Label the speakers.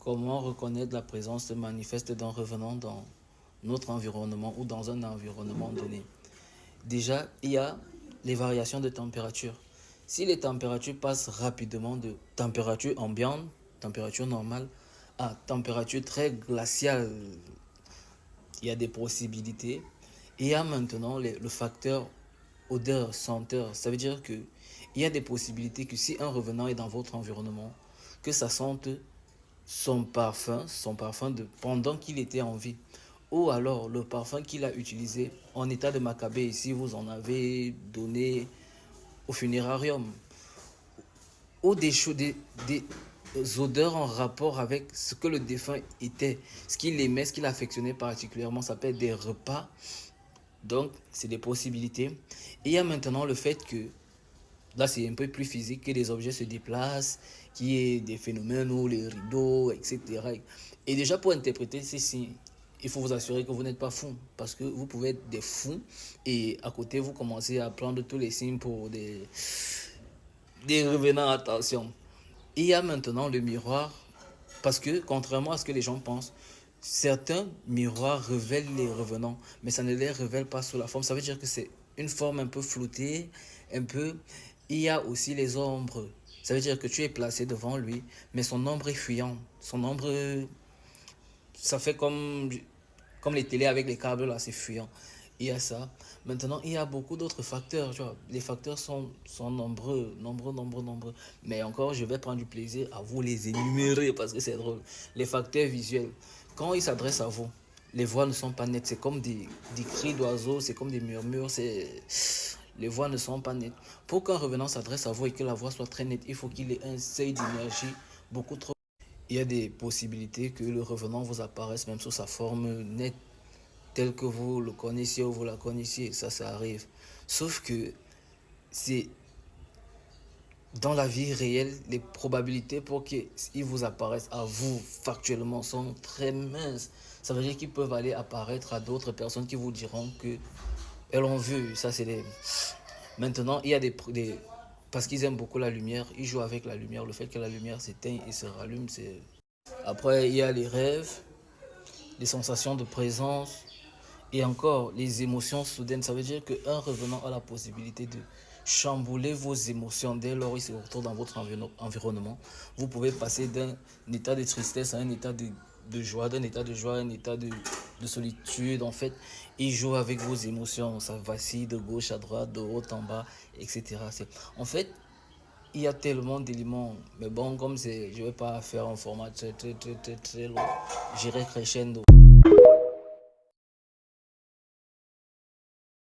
Speaker 1: Comment reconnaître la présence manifeste d'un revenant dans notre environnement ou dans un environnement donné? Déjà, il y a les variations de température. Si les températures passent rapidement de température ambiante, température normale, à température très glaciale, il y a des possibilités. Et il y a maintenant le facteur odeur, senteur. Ça veut dire que il y a des possibilités que si un revenant est dans votre environnement, que ça sente son parfum de pendant qu'il était en vie. Ou alors le parfum qu'il a utilisé en état de macabée, si vous en avez donné au funérarium. Ou des odeurs en rapport avec ce que le défunt était, ce qu'il aimait, ce qu'il affectionnait particulièrement, ça peut être des repas. Donc, c'est des possibilités. Et il y a maintenant le fait que, là c'est un peu plus physique, que les objets se déplacent, qu'il y ait des phénomènes où les rideaux, etc. Et déjà pour interpréter ces signes, il faut vous assurer que vous n'êtes pas fou, parce que vous pouvez être des fous et à côté vous commencez à prendre tous les signes pour des revenants. Attention. Il y a maintenant le miroir, parce que contrairement à ce que les gens pensent, certains miroirs révèlent les revenants, mais ça ne les révèle pas sous la forme. Ça veut dire que c'est une forme un peu flottée, un peu. Il y a aussi les ombres. Ça veut dire que tu es placé devant lui, mais son ombre est fuyant. Son ombre, ça fait comme les télés avec les câbles là, c'est fuyant. Il y a ça. Maintenant, il y a beaucoup d'autres facteurs. Tu vois. Les facteurs sont nombreux, nombreux, nombreux, nombreux. Mais encore, je vais prendre du plaisir à vous les énumérer parce que c'est drôle. Les facteurs visuels. Quand ils s'adressent à vous, les voix ne sont pas nettes. C'est comme des cris d'oiseaux, c'est comme des murmures. Les voix ne sont pas nettes. Pour qu'un revenant s'adresse à vous et que la voix soit très nette, il faut qu'il ait un seuil d'énergie beaucoup trop. Il y a des possibilités que le revenant vous apparaisse même sous sa forme nette, telle que vous le connaissiez ou vous la connaissiez. Ça arrive. Sauf que c'est dans la vie réelle, les probabilités pour qu'ils vous apparaissent à vous factuellement sont très minces. Ça veut dire qu'ils peuvent aller apparaître à d'autres personnes qui vous diront que elles ont vu. Ça, c'est des. Maintenant, il y a des. Parce qu'ils aiment beaucoup la lumière, ils jouent avec la lumière. Le fait que la lumière s'éteigne et se rallume, c'est. Après, il y a les rêves, les sensations de présence et encore les émotions soudaines. Ça veut dire qu'un revenant a la possibilité de chambouler vos émotions dès lors il se retrouve dans votre environnement. Vous pouvez passer d'un état de tristesse à un état de joie, d'un état de joie à un état de solitude. En fait, il joue avec vos émotions. Ça vacille de gauche à droite, de haut en bas, etc. En fait, il y a tellement d'éléments. Mais bon, comme c'est, je ne vais pas faire un format très, très, très, très, très long. J'irai crescendo.